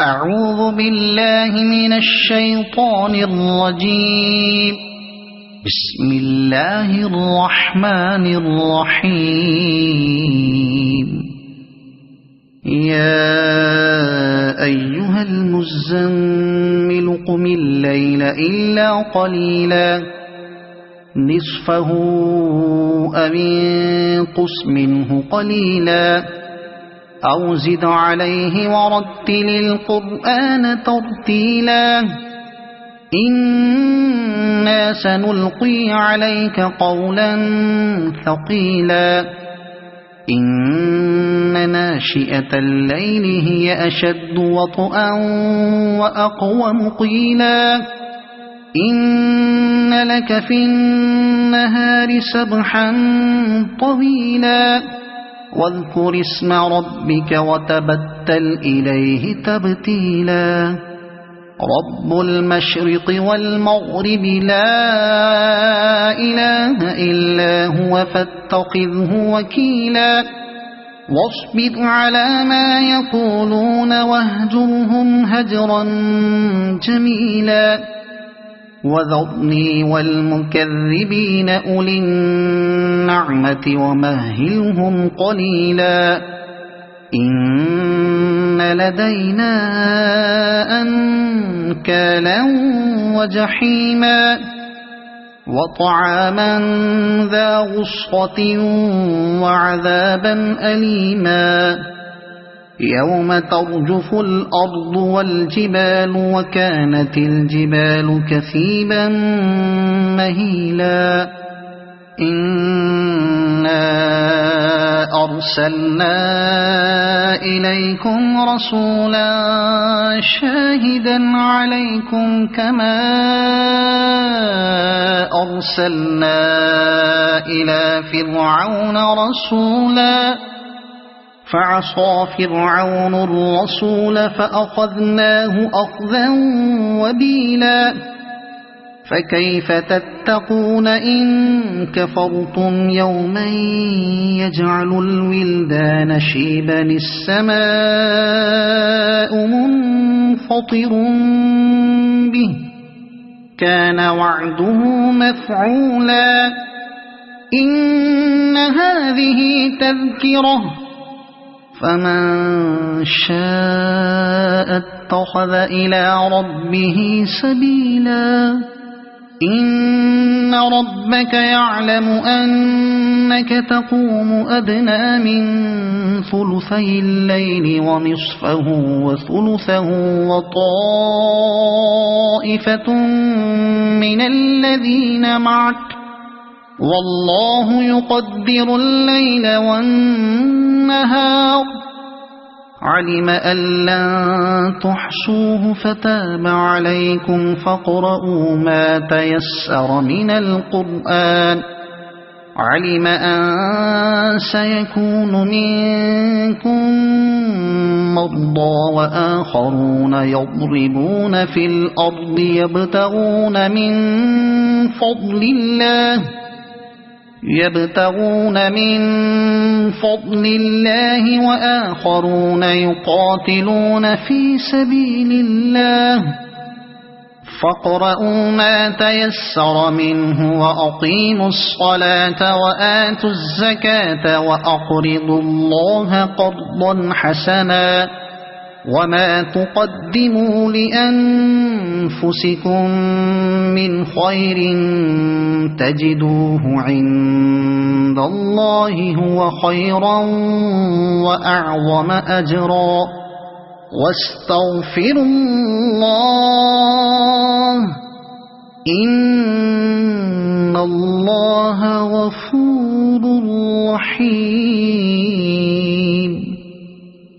أعوذ بالله من الشيطان الرجيم. بسم الله الرحمن الرحيم. يا أيها المزمل قم الليل إلا قليلا نصفه أو انقص منه قليلا أو زد عليه ورتل القرآن ترتيلا إنا سنلقي عليك قولا ثقيلا إن ناشئة الليل هي أشد وطئا وأقوم قيلا إن لك في النهار سبحا طويلا واذكر اسم ربك وتبتل إليه تبتيلا رب المشرق والمغرب لا إله إلا هو فاتخذه وكيلا واصبر على ما يقولون واهجرهم هجرا جميلا وذرني والمكذبين أولي النعمة ومهلهم قليلا إن لدينا أنكالا وجحيما وطعاما ذا غصة وعذابا أليما يوم ترجف الأرض والجبال وكانت الجبال كثيبا مهيلا إنا أرسلنا إليكم رسولا شاهدا عليكم كما أرسلنا إلى فرعون رسولا فعصى فرعون الرسول فأخذناه أخذا وبيلا فكيف تتقون إن كفرتم يوما يجعل الولدان شيبا السماء منفطر به كان وعده مفعولا إن هذه تذكرة فمن شاء اتخذ إلى ربه سبيلا إن ربك يعلم أنك تقوم أدنى من ثلثي الليل ونصفه وثلثه وطائفة من الذين معك والله يقدر الليل والنهار علم أن لن تحصوه فتاب عليكم فاقرؤوا ما تيسر من القرآن علم أن سيكون منكم مرضى وآخرون يضربون في الأرض يبتغون من فضل الله وآخرون يقاتلون في سبيل الله فاقرؤوا ما تيسر منه وأقيموا الصلاة وآتوا الزكاة وأقرضوا الله قرضا حسنا وما تقدموا لأنفسكم من خير تجدوه عند الله هو خيرا وأعظم أجرا واستغفروا الله إن الله غفور رحيم.